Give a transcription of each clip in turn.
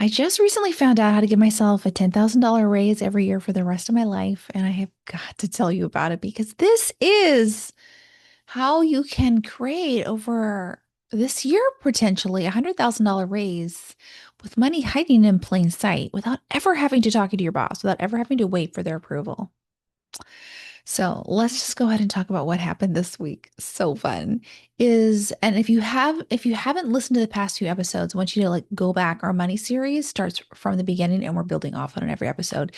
I just recently found out how to give myself a $10,000 raise every year for the rest of my life, and I have got to tell you about it because this is how you can create over this year potentially a $100,000 raise with money hiding in plain sight without ever having to talk to your boss, without ever having to wait for their approval. So let's just go ahead and talk about what happened this week. So fun and if you haven't listened to the past two episodes, I want you to like go back. Our money series starts from the beginning and we're building off on every episode.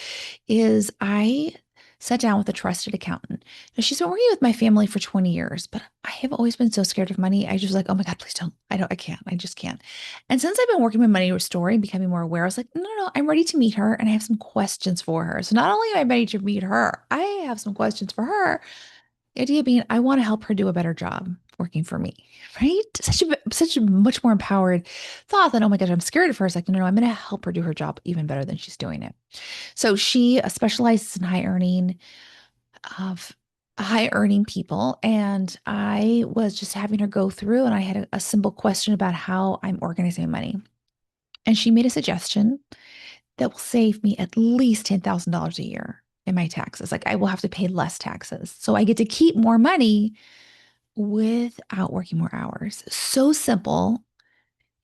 Is I sat down with a trusted accountant. Now she's been working with my family for 20 years, but I have always been so scared of money. I just like, oh my God, please don't. I can't. I just can't. And since I've been working with money restoring, becoming more aware, I was like, no, I'm ready to meet her and I have some questions for her. So not only am I ready to meet her, I have some questions for her. The idea being, I want to help her do a better job working for me, right? Such a much more empowered thought than, oh my gosh, I'm scared of her. It's like, no, I'm going to help her do her job even better than she's doing it. So she specializes in of high earning people. And I was just having her go through and I had a simple question about how I'm organizing money. And she made a suggestion that will save me at least $10,000 a year in my taxes. Like I will have to pay less taxes. So I get to keep more money without working more hours. So simple.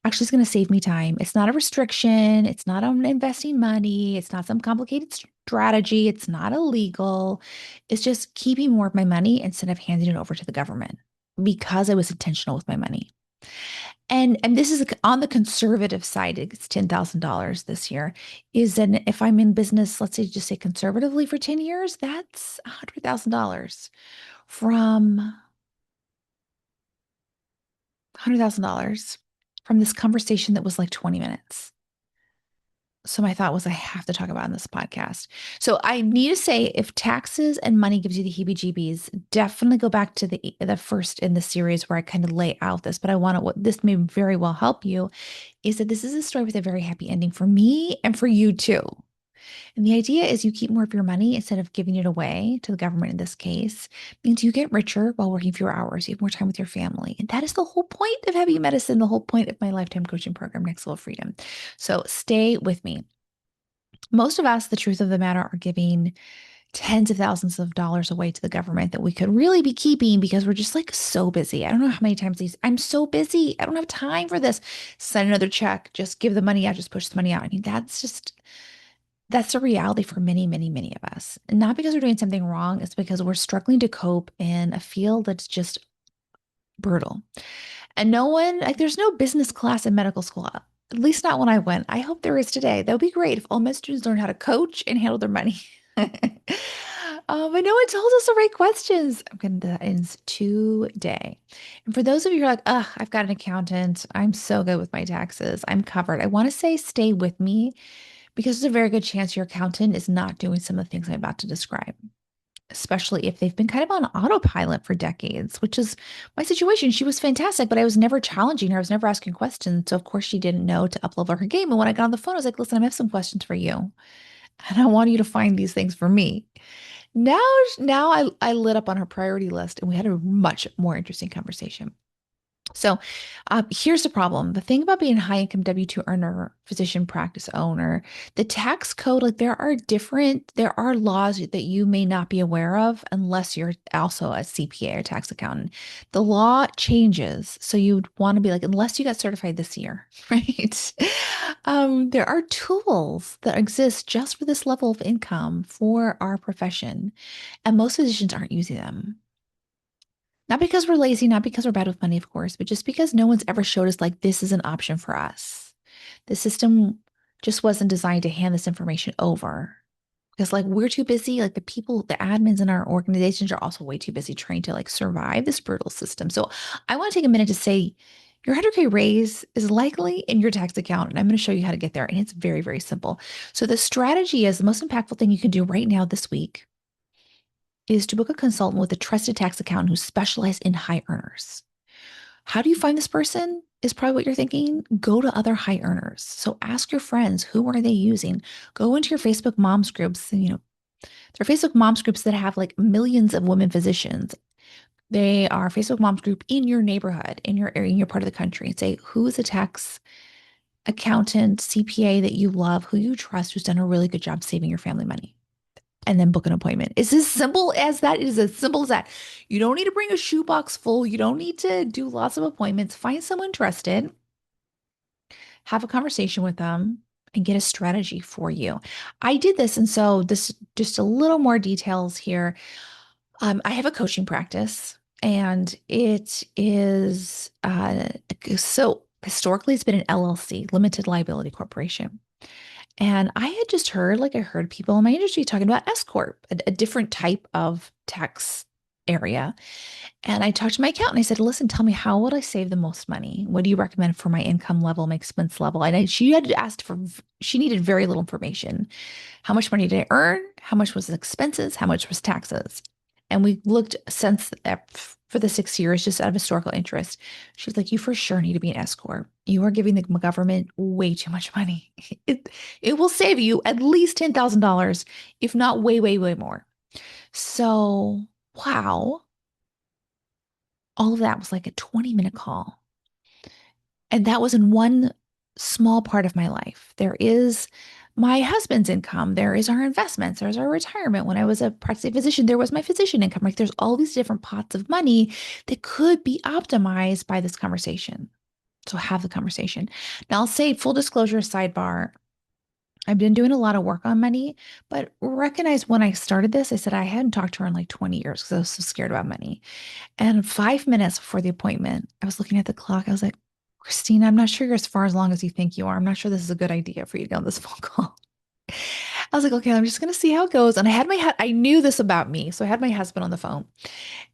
Actually, it's going to save me time. It's not a restriction. It's not on investing money. It's not some complicated strategy. It's not illegal. It's just keeping more of my money instead of handing it over to the government because I was intentional with my money. And this is on the conservative side, it's $10,000 this year. Is that if I'm in business, let's say just say conservatively for 10 years, that's $100,000 from $100,000 from this conversation that was like 20 minutes. So my thought was I have to talk about it in this podcast. So I need to say if taxes and money gives you the heebie-jeebies, definitely go back to the first in the series where I kind of lay out this, but I want to what this may very well help you is that this is a story with a very happy ending for me and for you too. And the idea is you keep more of your money instead of giving it away to the government in this case, means you get richer while working fewer hours. You have more time with your family. And that is the whole point of heavy medicine, the whole point of my lifetime coaching program, Next Level Freedom. So stay with me. Most of us, the truth of the matter, are giving tens of thousands of dollars away to the government that we could really be keeping because we're just like so busy. I don't know how many times I'm so busy. I don't have time for this. Send another check. Just give the money out. Just push the money out. I mean, that's the reality for many, many, many of us. And not because we're doing something wrong, it's because we're struggling to cope in a field that's just brutal. And no one, like, there's no business class in medical school, at least not when I went. I hope there is today. That would be great if all med students learn how to coach and handle their money. But no one told us the right questions. I'm going to that ends today. And for those of you who are like, ugh, I've got an accountant. I'm so good with my taxes. I'm covered. I want to say stay with me because there's a very good chance your accountant is not doing some of the things I'm about to describe, especially if they've been kind of on autopilot for decades, which is my situation. She was fantastic, but I was never challenging her. I was never asking questions. So, of course, she didn't know to uplevel her game. And when I got on the phone, I was like, listen, I have some questions for you. And I want you to find these things for me. Now, now I lit up on her priority list and we had a much more interesting conversation. So here's the problem. The thing about being a high income W-2 earner, physician practice owner, the tax code, like there are laws that you may not be aware of unless you're also a CPA or tax accountant. The law changes. So you'd want to be like, unless you got certified this year, right? There are tools that exist just for this level of income for our profession, and most physicians aren't using them. Not because we're lazy, not because we're bad with money, of course, but just because no one's ever showed us like this is an option for us. The system just wasn't designed to hand this information over because like we're too busy. Like the admins in our organizations are also way too busy trying to like survive this brutal system. So I want to take a minute to say your 100K raise is likely in your tax account, and I'm going to show you how to get there. And it's very, very simple. So the strategy is the most impactful thing you can do right now this week is to book a consultant with a trusted tax accountant who specializes in high earners. How do you find this person? Is probably what you're thinking. Go to other high earners. So ask your friends, who are they using? Go into your Facebook moms groups. And, there are Facebook moms groups that have like millions of women physicians. They are Facebook moms group in your neighborhood, in your area, in your part of the country. And say, who is a tax accountant, CPA that you love, who you trust, who's done a really good job saving your family money, and then book an appointment. It's as simple as that. It is as simple as that. You don't need to bring a shoebox full. You don't need to do lots of appointments. Find someone trusted, have a conversation with them, and get a strategy for you. I did this. And so this just a little more details here. I have a coaching practice, and it is so historically it's been an LLC, limited liability corporation. And I had just heard, like I heard people in my industry talking about S Corp, a different type of tax area. And I talked to my accountant. I said, listen, tell me, how would I save the most money? What do you recommend for my income level, my expense level? She had asked for, she needed very little information. How much money did I earn? How much was the expenses? How much was taxes? And we looked since for the 6 years, just out of historical interest. She's like, you for sure need to be an S Corp. You are giving the government way too much money. It, it will save you at least $10,000, if not way, way, way more. So, wow. All of that was like a 20-minute call. And that was in one small part of my life. There is my husband's income. There is our investments. There's our retirement. When I was a practicing physician, there was my physician income. Like there's all these different pots of money that could be optimized by this conversation. So have the conversation. Now I'll say full disclosure sidebar. I've been doing a lot of work on money, but recognize when I started this, I said I hadn't talked to her in like 20 years because I was so scared about money. And 5 minutes before the appointment, I was looking at the clock. I was like, Christina, I'm not sure you're as far as long as you think you are. I'm not sure this is a good idea for you to get on this phone call. I was like, okay, I'm just going to see how it goes. And I knew this about me. So I had my husband on the phone,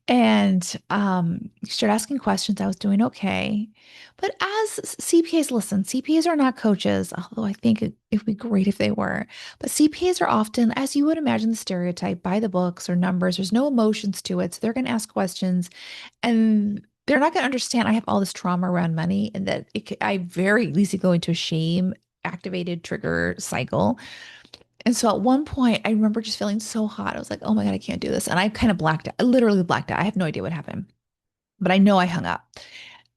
and he started asking questions. I was doing okay. But as CPAs, listen, CPAs are not coaches, although I think it would be great if they were. But CPAs are often, as you would imagine, the stereotype, by the books or numbers. There's no emotions to it. So they're going to ask questions, and they're not going to understand I have all this trauma around money, and that I very easily go into a shame activated trigger cycle. And so at one point, I remember just feeling so hot. I was like, oh my God, I can't do this. And I kind of blacked out. I literally blacked out. I have no idea what happened, but I know I hung up.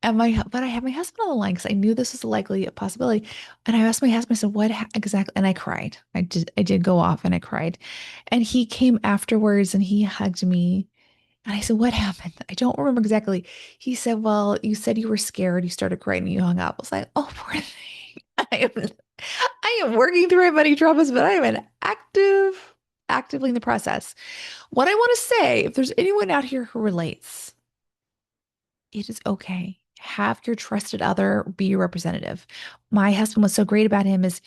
But I had my husband on the line because I knew this was likely a possibility. And I asked my husband, I said, what exactly? And I cried. I did go off and I cried. And he came afterwards and he hugged me. And I said, what happened? I don't remember exactly. He said, well, you said you were scared. You started crying and you hung up. I was like, oh, poor thing. I am working through my money traumas, but I am actively in the process. What I want to say, if there's anyone out here who relates, it is okay. Have your trusted other be your representative. My husband, was so great about him is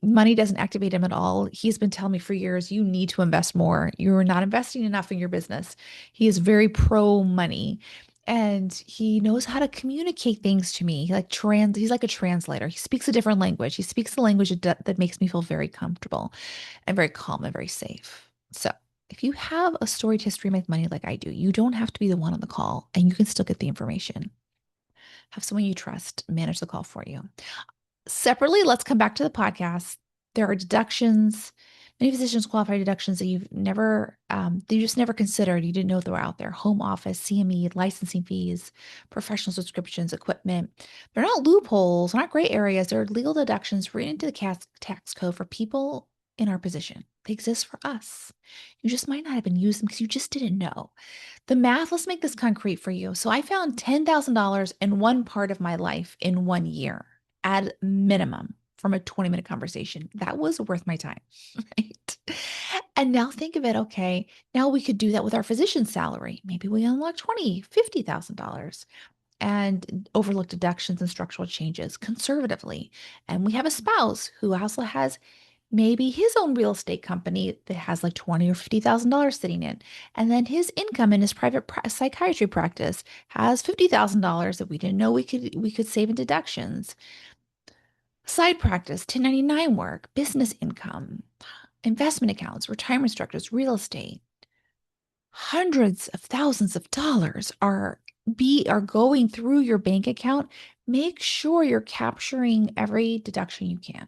money doesn't activate him at all. He's been telling me for years, you need to invest more. You're not investing enough in your business. He is very pro money, and he knows how to communicate things to me. He's like a translator. He speaks a different language. He speaks the language that makes me feel very comfortable and very calm and very safe. So if you have a storied history with money like I do, you don't have to be the one on the call, and you can still get the information. Have someone you trust manage the call for you. Separately, let's come back to the podcast. There are deductions. Many physicians qualify deductions that that you just never considered. You didn't know they were out there. Home office, CME, licensing fees, professional subscriptions, equipment. They're not loopholes, not gray areas. They're legal deductions written into the tax code for people in our position. They exist for us. You just might not have been using them because you just didn't know. The math, let's make this concrete for you. So I found $10,000 in one part of my life in 1 year at minimum from a 20-minute conversation. That was worth my time, right? And now think of it, okay, now we could do that with our physician's salary. Maybe we unlock $50,000 and overlook deductions and structural changes conservatively. And we have a spouse who also has maybe his own real estate company that has like 20 or $50,000 sitting in. And then his income in his private psychiatry practice has $50,000 that we didn't know we could save in deductions. Side practice, 1099 work, business income, investment accounts, retirement structures, real estate. Hundreds of thousands of dollars are going through your bank account. Make sure you're capturing every deduction you can.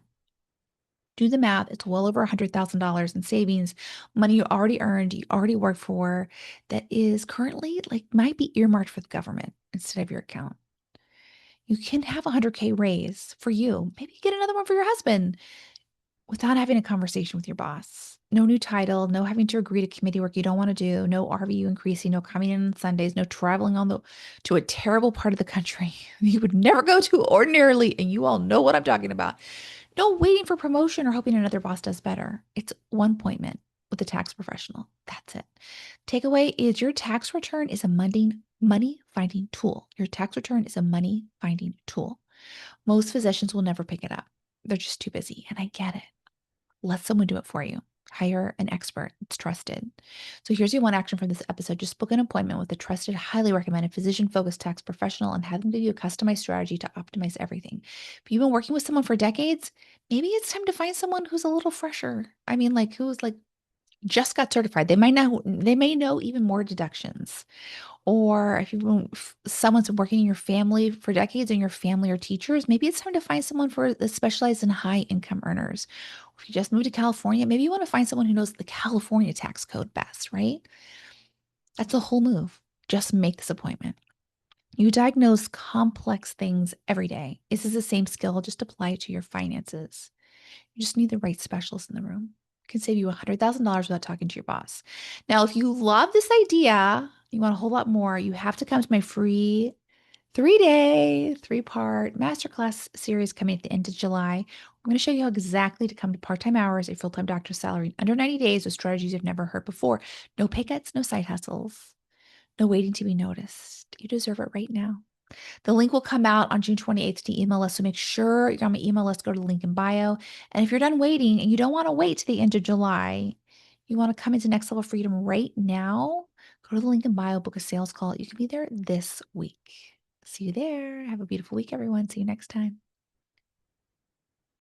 Do the math. It's well over $100,000 in savings, money you already earned, you already worked for, that is currently like might be earmarked for the government instead of your account. You can have a 100K raise for you. Maybe get another one for your husband without having a conversation with your boss. No new title, no having to agree to committee work you don't want to do, no RVU increasing, no coming in on Sundays, no traveling to a terrible part of the country you would never go to ordinarily, and you all know what I'm talking about. No waiting for promotion or hoping another boss does better. It's one appointment with a tax professional. That's it. Takeaway is your tax return is a money finding tool. Your tax return is a money finding tool. Most physicians will never pick it up. They're just too busy, and I get it. Let someone do it for you. Hire an expert. It's trusted. So here's your one action from this episode. Just book an appointment with a trusted, highly recommended physician-focused tax professional and have them give you a customized strategy to optimize everything. If you've been working with someone for decades, maybe it's time to find someone who's a little fresher. I mean, like who's like just got certified. They may know even more deductions. Or if someone's been working in your family for decades and your family are teachers, maybe it's time to find someone that specializes in high income earners. Or if you just moved to California, maybe you want to find someone who knows the California tax code best, right? That's a whole move. Just make this appointment. You diagnose complex things every day. This is the same skill, just apply it to your finances. You just need the right specialist in the room. It can save you $100,000 without talking to your boss. Now, if you love this idea, you want a whole lot more, you have to come to my free 3-day, 3-part masterclass series coming at the end of July. I'm going to show you how exactly to come to part-time hours, a full-time doctor's salary in under 90 days with strategies you've never heard before. No pay cuts, no side hustles, no waiting to be noticed. You deserve it right now. The link will come out on June 28th to email list. So make sure you're on my email list. Go to the link in bio. And if you're done waiting and you don't want to wait to the end of July, you want to come into Next Level Freedom right now, go to the link in bio, book a sales call. You can be there this week. See you there. Have a beautiful week, everyone. See you next time.